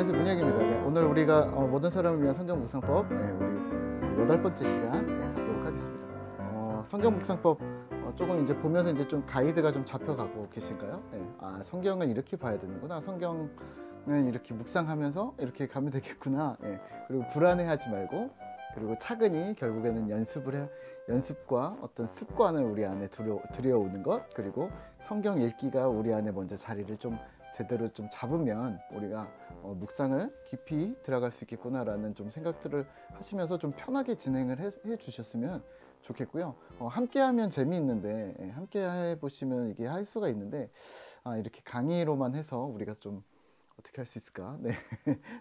안녕하세요, 문혁입니다. 네, 오늘 우리가 모든 사람을 위한 성경 묵상법, 우리 8번째 시간 갖도록 하겠습니다. 성경 묵상법 조금 이제 보면서 이제 좀 가이드가 좀 잡혀가고 계실까요? 성경을 이렇게 봐야 되는구나. 성경을 이렇게 묵상하면서 이렇게 가면 되겠구나. 그리고 불안해하지 말고, 그리고 차근히 결국에는 연습과 어떤 습관을 우리 안에 들여오는 것, 그리고 성경 읽기가 우리 안에 먼저 자리를 좀 제대로 좀 잡으면 우리가 묵상을 깊이 들어갈 수 있겠구나라는 좀 생각들을 하시면서 좀 편하게 진행을 해 주셨으면 좋겠고요. 함께하면 재미있는데, 함께 해보시면 이게 할 수가 있는데, 이렇게 강의로만 해서 우리가 좀 어떻게 할 수 있을까? 네.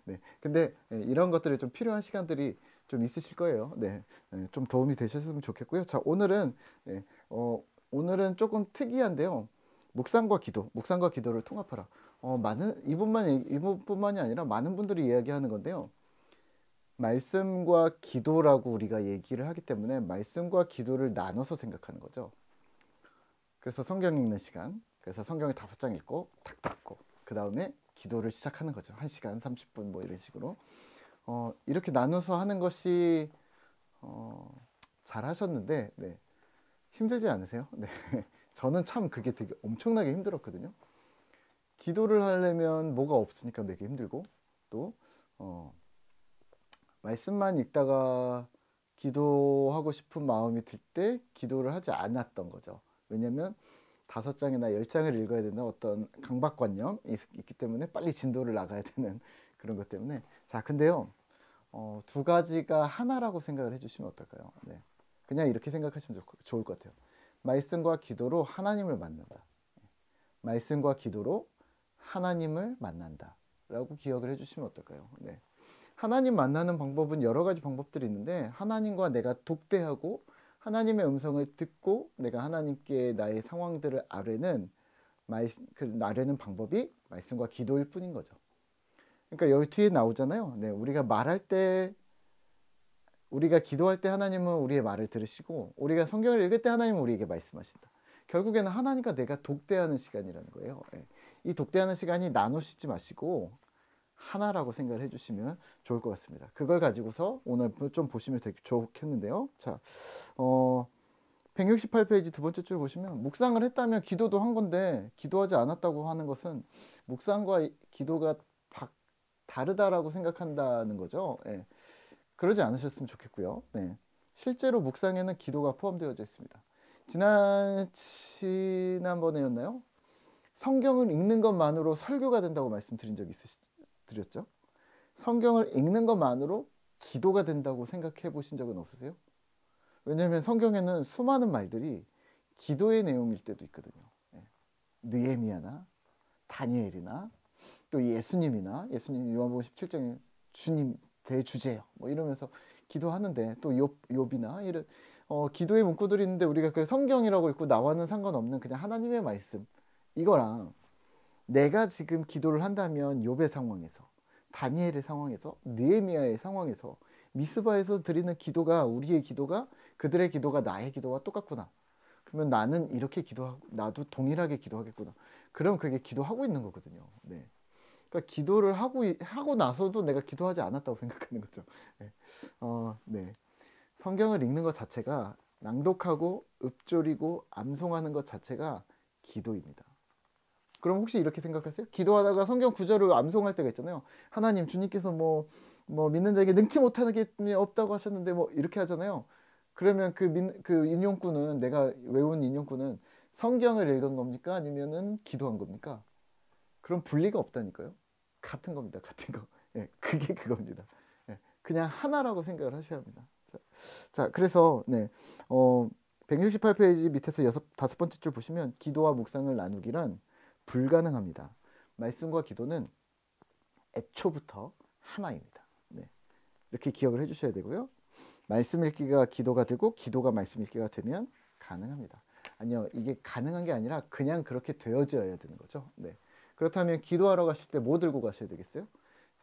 네. 근데 이런 것들이 좀 필요한 시간들이 좀 있으실 거예요. 네. 좀 도움이 되셨으면 좋겠고요. 자, 오늘은 조금 특이한데요. 묵상과 기도를 통합하라. 이분뿐만이 아니라 많은 분들이 이야기하는 건데요. 말씀과 기도라고 우리가 얘기를 하기 때문에 말씀과 기도를 나눠서 생각하는 거죠. 그래서 성경 읽는 시간, 그래서 성경을 5장 읽고 탁 닫고 그 다음에 기도를 시작하는 거죠. 1시간 30분 뭐 이런 식으로 이렇게 나눠서 하는 것이 잘 하셨는데, 네. 힘들지 않으세요? 네. 저는 참 그게 되게 엄청나게 힘들었거든요. 기도를 하려면 뭐가 없으니까 되게 힘들고, 또 말씀만 읽다가 기도하고 싶은 마음이 들 때 기도를 하지 않았던 거죠. 왜냐면 5장이나 10장을 읽어야 되는 어떤 강박관념이 있기 때문에 빨리 진도를 나가야 되는 그런 것 때문에. 자, 근데요, 두 가지가 하나라고 생각을 해주시면 어떨까요? 네. 그냥 이렇게 생각하시면 좋을 것 같아요. 말씀과 기도로 하나님을 만난다. 말씀과 기도로 하나님을 만난다 라고 기억을 해주시면 어떨까요? 네. 하나님 만나는 방법은 여러 가지 방법들이 있는데, 하나님과 내가 독대하고 하나님의 음성을 듣고 내가 하나님께 나의 상황들을 아뢰는 방법이 말씀과 기도일 뿐인 거죠. 그러니까 여기 뒤에 나오잖아요. 네, 우리가 기도할 때 하나님은 우리의 말을 들으시고, 우리가 성경을 읽을 때 하나님은 우리에게 말씀하신다. 결국에는 하나님과 내가 독대하는 시간이라는 거예요. 이 독대하는 시간이 나누시지 마시고 하나라고 생각을 해주시면 좋을 것 같습니다. 그걸 가지고서 오늘 좀 보시면 되게 좋겠는데요. 자, 168페이지 두 번째 줄 보시면, 묵상을 했다면 기도도 한 건데 기도하지 않았다고 하는 것은 묵상과 기도가 다르다라고 생각한다는 거죠. 그러지 않으셨으면 좋겠고요. 네. 실제로 묵상에는 기도가 포함되어져 있습니다. 지난번에였나요? 성경을 읽는 것만으로 설교가 된다고 말씀드린 적이 드렸죠. 성경을 읽는 것만으로 기도가 된다고 생각해 보신 적은 없으세요? 왜냐하면 성경에는 수많은 말들이 기도의 내용일 때도 있거든요. 느헤미야나 다니엘이나 또 예수님 요한복음 17장에 주님 대주제요 뭐 이러면서 기도하는데, 또 욥이나 이런 기도의 문구들이 있는데, 우리가 그 성경이라고 읽고 나와는 상관없는 그냥 하나님의 말씀, 이거랑 내가 지금 기도를 한다면 욥의 상황에서, 다니엘의 상황에서, 느헤미야의 상황에서, 미스바에서 드리는 기도가, 우리의 기도가, 그들의 기도가 나의 기도와 똑같구나. 그러면 나는 이렇게 기도하고 나도 동일하게 기도하겠구나. 그럼 그게 기도하고 있는 거거든요. 네. 그러니까 기도를 하고 나서도 내가 기도하지 않았다고 생각하는 거죠. 네. 네. 성경을 읽는 것 자체가, 낭독하고 읊조리고 암송하는 것 자체가 기도입니다. 그럼 혹시 이렇게 생각하세요? 기도하다가 성경 구절을 암송할 때가 있잖아요. 하나님, 주님께서 뭐 믿는 자에게 능치 못하는 게 없다고 하셨는데 뭐 이렇게 하잖아요. 그러면 그 인용구는, 내가 외운 인용구는 성경을 읽은 겁니까? 아니면은 기도한 겁니까? 그럼 분리가 없다니까요. 같은 겁니다. 같은 거. 그게 그겁니다. 그냥 하나라고 생각을 하셔야 합니다. 자, 그래서 168페이지 밑에서 5번째 줄 보시면, 기도와 묵상을 나누기란 불가능합니다. 말씀과 기도는 애초부터 하나입니다. 이렇게 기억을 해주셔야 되고요. 말씀 읽기가 기도가 되고 기도가 말씀 읽기가 되면 가능합니다. 아니요, 이게 가능한 게 아니라 그냥 그렇게 되어져야 되는 거죠. 그렇다면 기도하러 가실 때 뭐 들고 가셔야 되겠어요?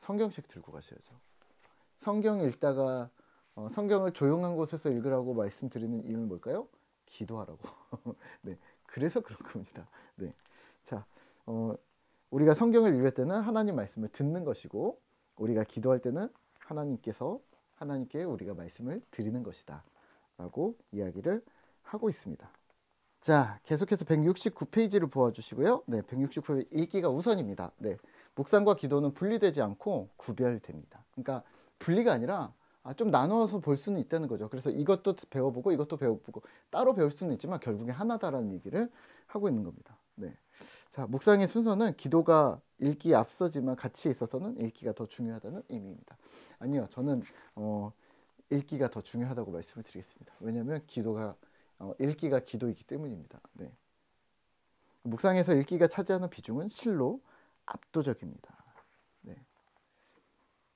성경책 들고 가셔야죠. 성경 읽다가 성경을 조용한 곳에서 읽으라고 말씀드리는 이유는 뭘까요? 기도하라고. 그래서 그런 겁니다. 자, 우리가 성경을 읽을 때는 하나님 말씀을 듣는 것이고 우리가 기도할 때는 하나님께 우리가 말씀을 드리는 것이다 라고 이야기를 하고 있습니다. 자, 계속해서 169페이지를 보아주시고요. 네, 169페이지 읽기가 우선입니다. 네, 묵상과 기도는 분리되지 않고 구별됩니다. 그러니까 분리가 아니라 좀 나누어서 볼 수는 있다는 거죠. 그래서 이것도 배워보고 이것도 배워보고 따로 배울 수는 있지만 결국에 하나다라는 얘기를 하고 있는 겁니다. 네, 자, 묵상의 순서는 기도가 읽기에 앞서지만 같이 있어서는 읽기가 더 중요하다는 의미입니다. 아니요, 저는 읽기가 더 중요하다고 말씀을 드리겠습니다. 왜냐하면 읽기가 기도이기 때문입니다. 네. 묵상에서 읽기가 차지하는 비중은 실로 압도적입니다. 네.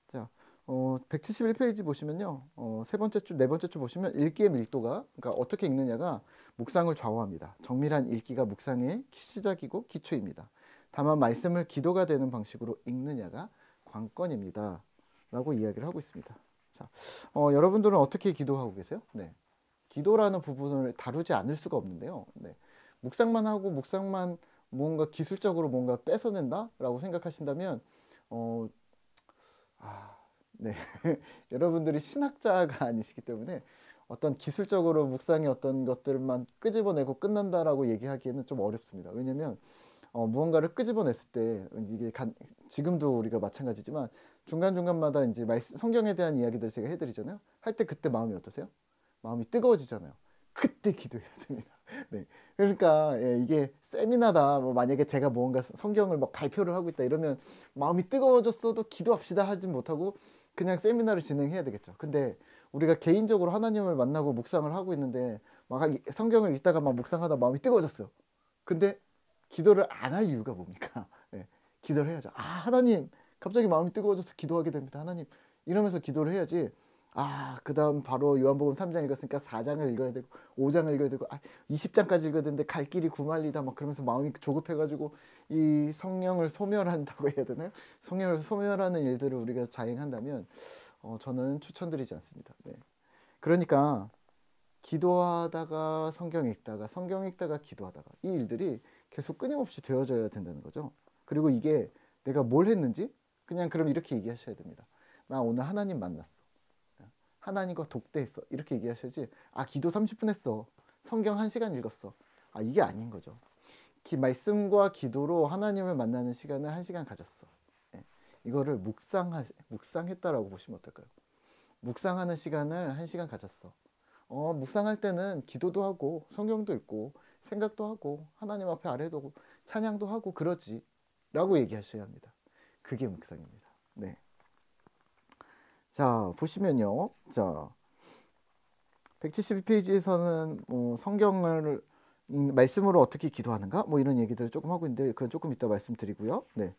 자, 171페이지 보시면요, 세 번째 줄, 네 번째 줄 보시면 읽기의 밀도가, 그러니까 어떻게 읽느냐가 묵상을 좌우합니다. 정밀한 읽기가 묵상의 시작이고 기초입니다. 다만 말씀을 기도가 되는 방식으로 읽느냐가 관건입니다. 라고 이야기를 하고 있습니다. 자, 여러분들은 어떻게 기도하고 계세요? 네. 기도라는 부분을 다루지 않을 수가 없는데요. 네. 묵상만 하고 묵상만 뭔가 기술적으로 뭔가 뺏어낸다라고 생각하신다면 네. 여러분들이 신학자가 아니시기 때문에 어떤 기술적으로 묵상의 어떤 것들만 끄집어내고 끝난다라고 얘기하기에는 좀 어렵습니다. 왜냐하면 무언가를 끄집어냈을 때 이게 지금도 우리가 마찬가지지만 중간중간마다 이제 성경에 대한 이야기들 제가 해드리잖아요. 할 때 그때 마음이 어떠세요? 마음이 뜨거워지잖아요. 그때 기도해야 됩니다. 네. 그러니까 이게 세미나다. 뭐 만약에 제가 무언가 성경을 막 발표를 하고 있다 이러면 마음이 뜨거워졌어도 기도합시다 하진 못하고 그냥 세미나를 진행해야 되겠죠. 근데 우리가 개인적으로 하나님을 만나고 묵상을 하고 있는데 막 성경을 읽다가 막 묵상하다 마음이 뜨거워졌어요. 근데 기도를 안 할 이유가 뭡니까? 네. 기도를 해야죠. 하나님, 갑자기 마음이 뜨거워져서 기도하게 됩니다. 하나님, 이러면서 기도를 해야지. 그 다음 바로 요한복음 3장 읽었으니까 4장을 읽어야 되고 5장을 읽어야 되고 20장까지 읽어야 되는데 갈 길이 구말리다 막 그러면서 마음이 조급해가지고 이 성령을 소멸한다고 해야 되나요? 성령을 소멸하는 일들을 우리가 자행한다면 저는 추천드리지 않습니다. 네. 그러니까 기도하다가 성경 읽다가 기도하다가 이 일들이 계속 끊임없이 되어져야 된다는 거죠. 그리고 이게 내가 뭘 했는지 그냥 그럼 이렇게 얘기하셔야 됩니다. 나 오늘 하나님 만났어. 하나님과 독대했어. 이렇게 얘기하셔야지. 기도 30분 했어. 성경 1시간 읽었어. 이게 아닌 거죠. 말씀과 기도로 하나님을 만나는 시간을 1시간 가졌어. 네. 이거를 묵상했다라고 보시면 어떨까요? 묵상하는 시간을 1시간 가졌어. 묵상할 때는 기도도 하고 성경도 읽고 생각도 하고 하나님 앞에 아뢰도 찬양도 하고 그러지 라고 얘기하셔야 합니다. 그게 묵상입니다. 네. 자, 보시면요. 자, 172페이지에서는 성경을 말씀으로 어떻게 기도하는가? 뭐 이런 얘기들을 조금 하고 있는데 그건 조금 이따 말씀드리고요. 네.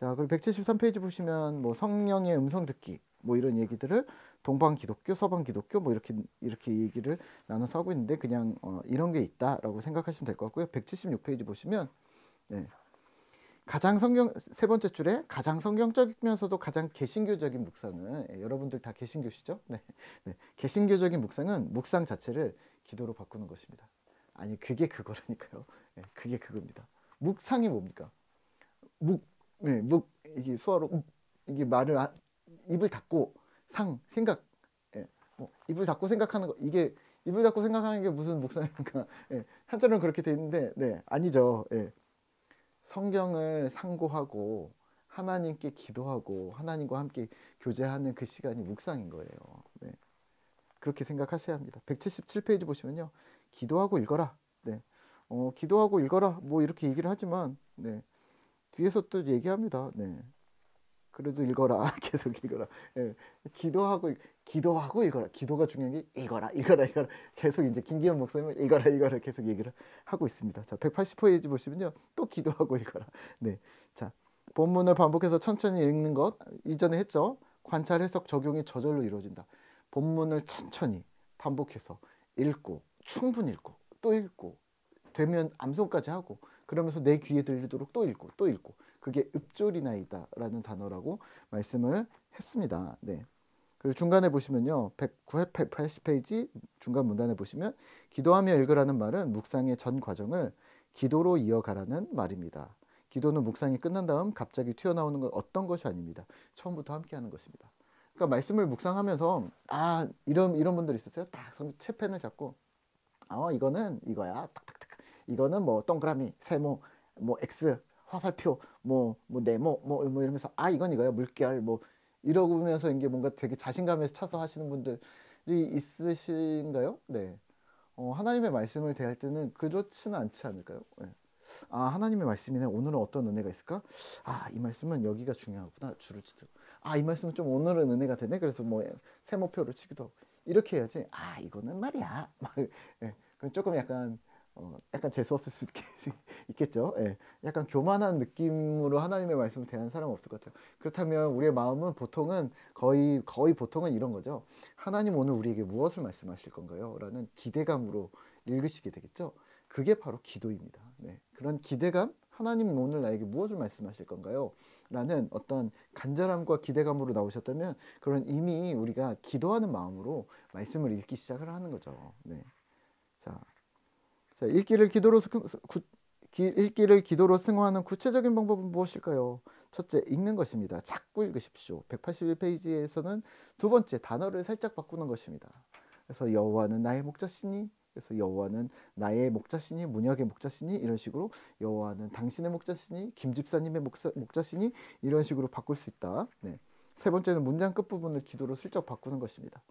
자, 그리고 173페이지 보시면 성령의 음성 듣기 뭐 이런 얘기들을 동방 기독교, 서방 기독교 뭐 이렇게 얘기를 나눠서 하고 있는데 그냥 이런 게 있다라고 생각하시면 될 것 같고요. 176페이지 보시면 네. 세 번째 줄에 가장 성경적이면서도 가장 개신교적인 묵상은 여러분들 다 개신교시죠? 네. 네. 개신교적인 묵상은 묵상 자체를 기도로 바꾸는 것입니다. 아니 그게 그거라니까요. 네. 그게 그겁니다. 묵상이 뭡니까? 이게 수화로 이게 말을 입을 닫고 생각 입을 닫고 생각하는 거 이게 입을 닫고 생각하는 게 무슨 묵상입니까? 한자로는 그렇게 돼 있는데 네 아니죠. 성경을 상고하고 하나님께 기도하고 하나님과 함께 교제하는 그 시간이 묵상인 거예요. 네. 그렇게 생각하셔야 합니다. 177페이지 보시면요. 기도하고 읽어라. 네. 기도하고 읽어라. 뭐 이렇게 얘기를 하지만 네. 뒤에서 또 얘기합니다. 네. 그래도 읽어라. 계속 읽어라. 네. 기도하고 읽어라. 기도가 중요한 게 읽어라. 계속 이제 김기현 목사님은 읽어라. 계속 얘기를 하고 있습니다. 자, 180페이지 보시면요. 또 기도하고 읽어라. 네. 자, 본문을 반복해서 천천히 읽는 것 이전에 했죠. 관찰, 해석, 적용이 저절로 이루어진다. 본문을 천천히 반복해서 읽고 충분히 읽고 또 읽고 되면 암송까지 하고 그러면서 내 귀에 들리도록 또 읽고 그게 읍조리나이다 라는 단어라고 말씀을 했습니다. 네. 그리고 중간에 보시면요. 180페이지 중간 문단에 보시면 기도하며 읽으라는 말은 묵상의 전 과정을 기도로 이어가라는 말입니다. 기도는 묵상이 끝난 다음 갑자기 튀어나오는 건 어떤 것이 아닙니다. 처음부터 함께하는 것입니다. 그러니까 말씀을 묵상하면서 이런 분들 있었어요. 딱 채펜을 잡고 이거는 이거야. 탁탁탁. 이거는 뭐 동그라미, 세모, 뭐 X, 화살표, 뭐 네모, 뭐 이러면서 이건 이거야. 물결, 뭐 이러면서 이게 뭔가 되게 자신감에서 차서 하시는 분들이 있으신가요? 네. 하나님의 말씀을 대할 때는 그렇지는 않지 않을까요? 네. 하나님의 말씀이네. 오늘은 어떤 은혜가 있을까? 이 말씀은 여기가 중요하구나. 줄을 치듯. 이 말씀은 좀 오늘은 은혜가 되네. 그래서 뭐 세모표를 치기도 하고. 이렇게 해야지. 이거는 말이야. 막, 예. 그럼 조금 약간 재수 없을 수 있겠죠. 예. 약간 교만한 느낌으로 하나님의 말씀을 대하는 사람은 없을 것 같아요. 그렇다면 우리의 마음은 보통은 거의 보통은 이런 거죠. 하나님 오늘 우리에게 무엇을 말씀하실 건가요? 라는 기대감으로 읽으시게 되겠죠. 그게 바로 기도입니다. 네. 그런 기대감, 하나님 오늘 나에게 무엇을 말씀하실 건가요? 라는 어떤 간절함과 기대감으로 나오셨다면 그런 이미 우리가 기도하는 마음으로 말씀을 읽기 시작을 하는 거죠. 네. 자, 읽기를 기도로 승화하는 구체적인 방법은 무엇일까요? 첫째, 읽는 것입니다. 자꾸 읽으십시오. 181페이지에서는 두 번째, 단어를 살짝 바꾸는 것입니다. 그래서 여호와는 나의 목자시니, 그래서 여호와는 나의 목자시니, 문혁의 목자시니, 이런 식으로 여호와는 당신의 목자시니, 김 집사님의 목자시니, 이런 식으로 바꿀 수 있다. 네. 세 번째는 문장 끝부분을 기도로 슬쩍 바꾸는 것입니다.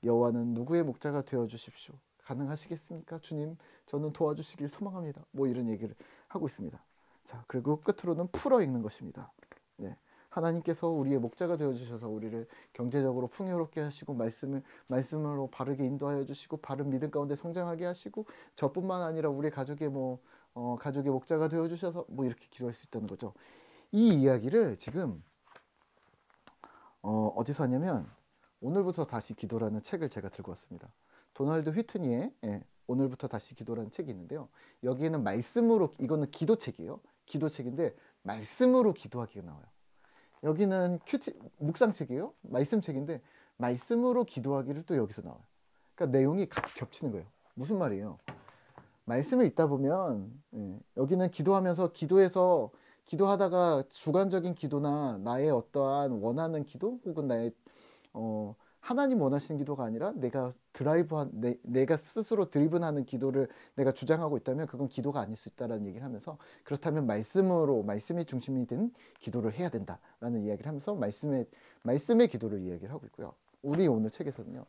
여호와는 누구의 목자가 되어 주십시오. 가능하시겠습니까? 주님, 저는 도와주시길 소망합니다. 뭐 이런 얘기를 하고 있습니다. 자, 그리고 끝으로는 풀어 읽는 것입니다. 네. 하나님께서 우리의 목자가 되어 주셔서 우리를 경제적으로 풍요롭게 하시고 말씀으로 바르게 인도하여 주시고 바른 믿음 가운데 성장하게 하시고 저뿐만 아니라 우리 가족의 가족의 목자가 되어 주셔서 뭐 이렇게 기도할 수 있다는 거죠. 이 이야기를 지금 어디서 하냐면 오늘부터 다시 기도라는 책을 제가 들고 왔습니다. 도널드 휘트니의 오늘부터 다시 기도라는 책이 있는데요. 여기에는 말씀으로, 이거는 기도책이에요. 기도책인데 말씀으로 기도하기가 나와요. 여기는 묵상책이에요. 말씀책인데 말씀으로 기도하기를 또 여기서 나와요. 그러니까 내용이 겹치는 거예요. 무슨 말이에요? 말씀을 읽다 보면 여기는 기도하다가 주관적인 기도나 나의 어떠한 원하는 기도 혹은 나의 하나님 원하시는 기도가 아니라 내가 스스로 드리븐하는 기도를 내가 주장하고 있다면 그건 기도가 아닐 수 있다라는 얘기를 하면서, 그렇다면 말씀이 중심이 된 기도를 해야 된다라는 이야기를 하면서 말씀의 기도를 이야기를 하고 있고요. 우리 오늘 책에서는요,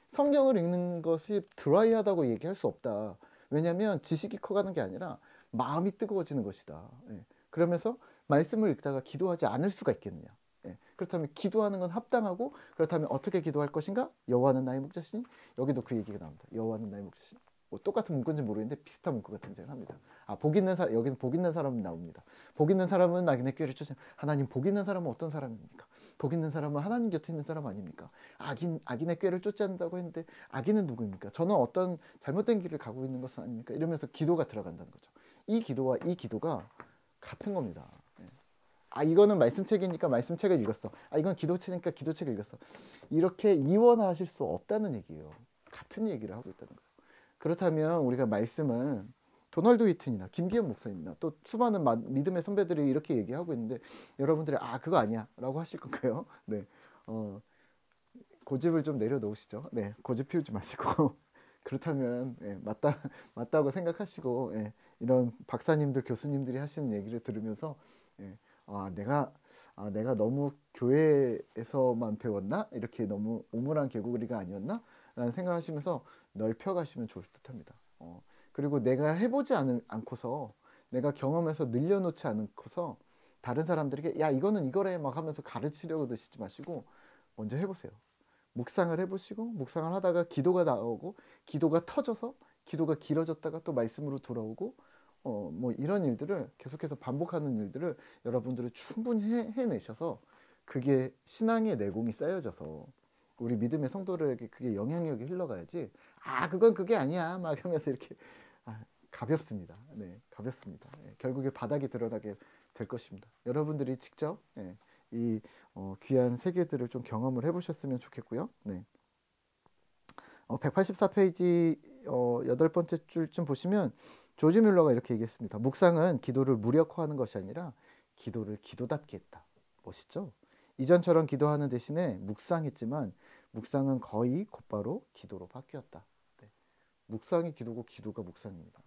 성경을 읽는 것이 드라이하다고 얘기할 수 없다. 왜냐하면 지식이 커가는 게 아니라 마음이 뜨거워지는 것이다. 그러면서 말씀을 읽다가 기도하지 않을 수가 있겠느냐. 그렇다면 기도하는 건 합당하고, 그렇다면 어떻게 기도할 것인가? 여호와는 나의 목자시니, 여기도 그 얘기가 나옵니다. 여호와는 나의 목자시니. 뭐 똑같은 문구인지 모르겠는데 비슷한 문구가 등장을 합니다. 여기는 복 있는 사람이 나옵니다. 복 있는 사람은 악인의 꾀를 쫓아. 하나님, 복 있는 사람은 어떤 사람입니까? 복 있는 사람은 하나님 곁에 있는 사람 아닙니까? 악인의 꾀를 쫓아낸다고 했는데 악인은 누구입니까? 저는 어떤 잘못된 길을 가고 있는 것은 아닙니까? 이러면서 기도가 들어간다는 거죠. 이 기도와 이 기도가 같은 겁니다. 이거는 말씀책이니까 말씀책을 읽었어. 이건 기도책이니까 기도책을 읽었어. 이렇게 이원하실 수 없다는 얘기예요. 같은 얘기를 하고 있다는 거예요. 그렇다면 우리가 말씀을 도널드 휘튼이나 김기현 목사님이나 또 수많은 믿음의 선배들이 이렇게 얘기하고 있는데 여러분들이 그거 아니야 라고 하실 건가요? 네. 고집을 좀 내려놓으시죠. 네. 고집 피우지 마시고 그렇다면 맞다고 생각하시고 이런 박사님들 교수님들이 하시는 얘기를 들으면서 내가 너무 교회에서만 배웠나? 이렇게 너무 오물한 개구리가 아니었나? 라는 생각하시면서 넓혀가시면 좋을 듯합니다. 그리고 내가 해보지 않고서, 내가 경험해서 늘려놓지 않고서 다른 사람들에게 이거는 이거래 막 하면서 가르치려고 드시지 마시고 먼저 해보세요. 묵상을 해보시고, 묵상을 하다가 기도가 나오고, 기도가 터져서 기도가 길어졌다가 또 말씀으로 돌아오고, 뭐 이런 일들을 계속해서 반복하는 일들을 여러분들이 충분히 해내셔서 그게 신앙의 내공이 쌓여져서 우리 믿음의 성도들에게 그게 영향력이 흘러가야지 그건 그게 아니야 막 하면서 이렇게 가볍습니다. 네, 가볍습니다. 결국에 바닥이 드러나게 될 것입니다. 여러분들이 직접 이 귀한 세계들을 좀 경험을 해보셨으면 좋겠고요. 네. 184페이지 8번째 줄쯤 보시면 조지 뮬러가 이렇게 얘기했습니다. 묵상은 기도를 무력화하는 것이 아니라 기도를 기도답게 했다. 멋있죠? 이전처럼 기도하는 대신에 묵상했지만 묵상은 거의 곧바로 기도로 바뀌었다. 네. 묵상이 기도고 기도가 묵상입니다.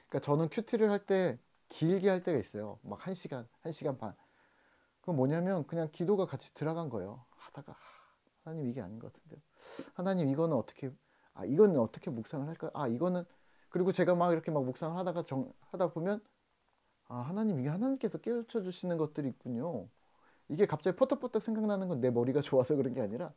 그러니까 저는 큐티를 할 때 길게 할 때가 있어요. 막 1시간, 1시간 반. 그건 뭐냐면 그냥 기도가 같이 들어간 거예요. 하다가 하나님 이게 아닌 것 같은데요. 하나님 이거는 어떻게 이거는 어떻게 묵상을 할까요? 이거는 그리고 제가 막 이렇게 막 묵상을 하다가 하다 보면 하나님 이게 하나님께서 깨우쳐 주시는 것들이 있군요. 이게 갑자기 퍼뜩퍼뜩 생각나는 건 내 머리가 좋아서 그런 게 아니라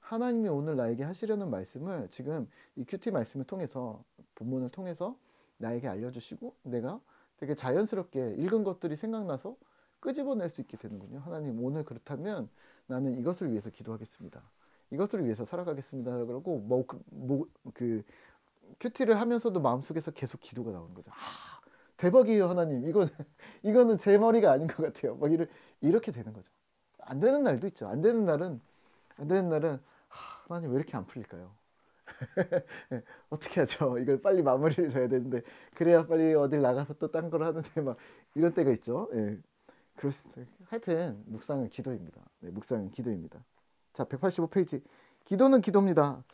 하나님이 오늘 나에게 하시려는 말씀을 지금 이 큐티 말씀을 통해서 본문을 통해서 나에게 알려주시고 내가 되게 자연스럽게 읽은 것들이 생각나서 끄집어낼 수 있게 되는군요. 하나님 오늘 그렇다면 나는 이것을 위해서 기도하겠습니다. 이것을 위해서 살아가겠습니다. 그러고 그 큐티를 하면서도 마음속에서 계속 기도가 나오는 거죠. 대박이에요 하나님. 이거는 제 머리가 아닌 것 같아요. 막 이렇게 되는 거죠. 안 되는 날도 있죠. 안 되는 날은 하나님 왜 이렇게 안 풀릴까요? 네, 어떻게 하죠? 이걸 빨리 마무리를 져야 되는데 그래야 빨리 어딜 나가서 또 딴 걸 하는데 막 이런 때가 있죠. 예. 하여튼 묵상은 기도입니다. 네, 묵상은 기도입니다. 자, 185페이지. 기도는 기도입니다.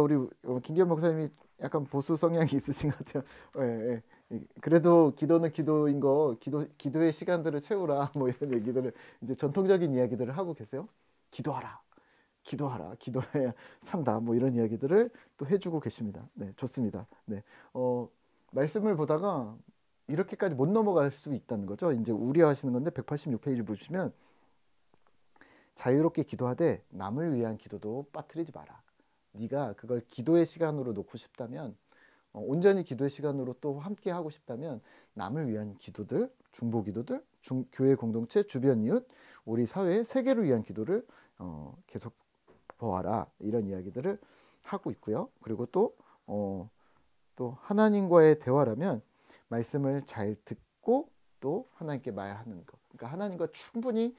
우리 김기현 목사님이 약간 보수 성향이 있으신 것 같아요. 예, 예. 그래도 기도는 기도인 거, 기도의 시간들을 채우라, 뭐 이런 얘기들을 이제 전통적인 이야기들을 하고 계세요. 기도하라, 기도해야 산다, 뭐 이런 이야기들을 또 해주고 계십니다. 네, 좋습니다. 네, 말씀을 보다가 이렇게까지 못 넘어갈 수 있다는 거죠. 이제 우려하시는 건데 186페이지 보시면 자유롭게 기도하되 남을 위한 기도도 빠뜨리지 마라. 네가 그걸 기도의 시간으로 놓고 싶다면 온전히 기도의 시간으로 또 함께 하고 싶다면 남을 위한 기도들, 중보 기도들, 교회 공동체, 주변 이웃, 우리 사회 세계를 위한 기도를 계속 보아라. 이런 이야기들을 하고 있고요. 그리고 또 하나님과의 대화라면 말씀을 잘 듣고 또 하나님께 말하는 것. 그러니까 하나님과 충분히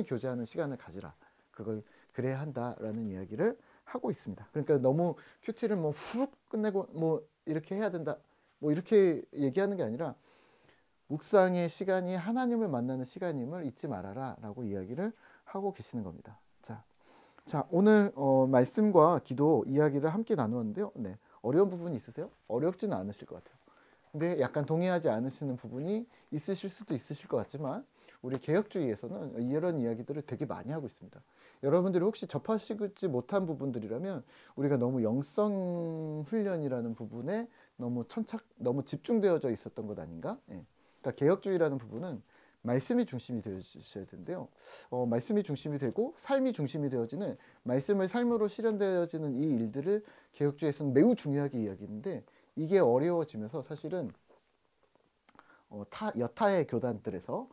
교제하는 시간을 가지라. 그걸 그래야 한다라는 이야기를 하고 있습니다. 그러니까 너무 큐티를 뭐 훅 끝내고 뭐 이렇게 해야 된다. 뭐 이렇게 얘기하는 게 아니라 묵상의 시간이 하나님을 만나는 시간임을 잊지 말아라라고 이야기를 하고 계시는 겁니다. 자, 오늘 말씀과 기도 이야기를 함께 나누었는데요. 네, 어려운 부분이 있으세요? 어렵지는 않으실 것 같아요. 근데 약간 동의하지 않으시는 부분이 있으실 수도 있으실 것 같지만 우리 개혁주의에서는 이런 이야기들을 되게 많이 하고 있습니다. 여러분들이 혹시 접하시지 못한 부분들이라면 우리가 너무 영성 훈련이라는 부분에 너무 집중되어져 있었던 것 아닌가? 예. 그러니까 개혁주의라는 부분은 말씀이 중심이 되어주셔야 되는데요. 말씀이 중심이 되고 삶이 중심이 되어지는 말씀을 삶으로 실현되어지는 이 일들을 개혁주의에서는 매우 중요하게 이야기하는데 이게 어려워지면서 사실은 여타의 교단들에서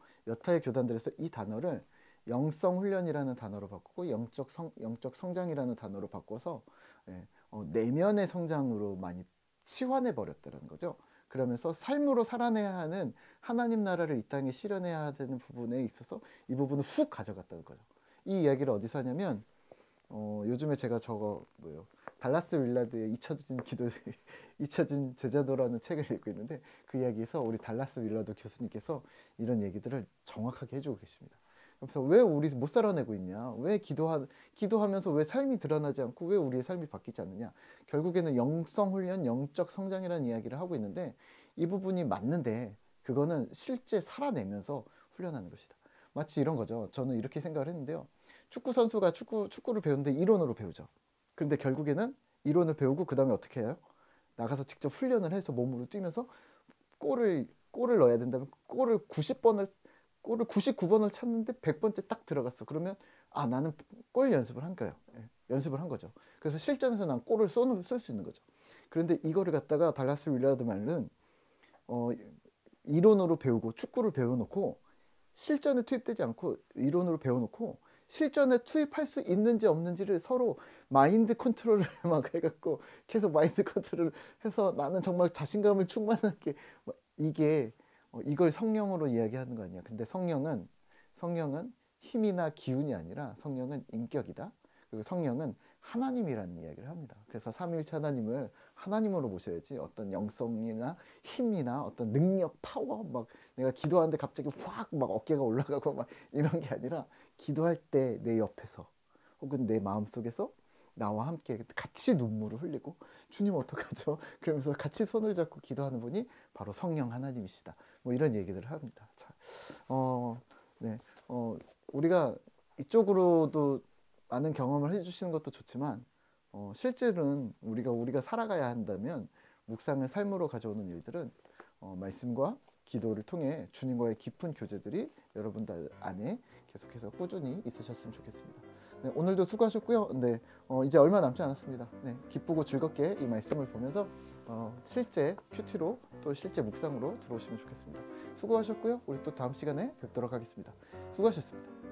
이 단어를 영성 훈련이라는 단어로 바꾸고 영적 성장이라는 단어로 바꿔서 내면의 성장으로 많이 치환해 버렸다는 거죠. 그러면서 삶으로 살아내야 하는 하나님 나라를 이 땅에 실현해야 되는 부분에 있어서 이 부분을 훅 가져갔다는 거죠. 이 이야기를 어디서 하냐면 요즘에 제가 달라스 윌라드의 잊혀진 제자도라는 책을 읽고 있는데 그 이야기에서 우리 달라스 윌라드 교수님께서 이런 얘기들을 정확하게 해주고 계십니다. 그래서 왜 우리 못 살아내고 있냐? 왜 기도하면서 왜 삶이 드러나지 않고 왜 우리의 삶이 바뀌지 않느냐? 결국에는 영성 훈련, 영적 성장이라는 이야기를 하고 있는데 이 부분이 맞는데 그거는 실제 살아내면서 훈련하는 것이다. 마치 이런 거죠. 저는 이렇게 생각을 했는데요. 축구 선수가 축구를 배우는데 이론으로 배우죠. 그런데 결국에는 이론을 배우고 그 다음에 어떻게 해요? 나가서 직접 훈련을 해서 몸으로 뛰면서 골을 넣어야 된다면 골을 99번을 찼는데 100번째 딱 들어갔어. 그러면 나는 골 연습을 한 거예요. 연습을 한 거죠. 그래서 실전에서 난 골을 쏠 수 있는 거죠. 그런데 이거를 갖다가 달라스 윌라드 말은 이론으로 배우고 축구를 배워놓고 실전에 투입되지 않고 이론으로 배워놓고 실전에 투입할 수 있는지 없는지를 서로 마인드 컨트롤을 막 해갖고 계속 마인드 컨트롤을 해서 나는 정말 자신감을 충만하게 이걸 성령으로 이야기하는 거 아니야. 근데 성령은 힘이나 기운이 아니라 성령은 인격이다. 그리고 성령은 하나님이라는 이야기를 합니다. 그래서 삼위일체 하나님을 하나님으로 모셔야지 어떤 영성이나 힘이나 어떤 능력, 파워, 막 내가 기도하는데 갑자기 확 막 어깨가 올라가고 막 이런 게 아니라 기도할 때 내 옆에서 혹은 내 마음속에서 나와 함께 같이 눈물을 흘리고 주님 어떡하죠? 그러면서 같이 손을 잡고 기도하는 분이 바로 성령 하나님이시다. 뭐 이런 얘기들을 합니다. 자, 네, 우리가 이쪽으로도 많은 경험을 해주시는 것도 좋지만 실제로는 우리가 살아가야 한다면 묵상을 삶으로 가져오는 일들은 말씀과 기도를 통해 주님과의 깊은 교제들이 여러분들 안에 계속해서 꾸준히 있으셨으면 좋겠습니다. 네, 오늘도 수고하셨고요. 네, 이제 얼마 남지 않았습니다. 네, 기쁘고 즐겁게 이 말씀을 보면서 실제 큐티로 또 실제 묵상으로 들어오시면 좋겠습니다. 수고하셨고요. 우리 또 다음 시간에 뵙도록 하겠습니다. 수고하셨습니다.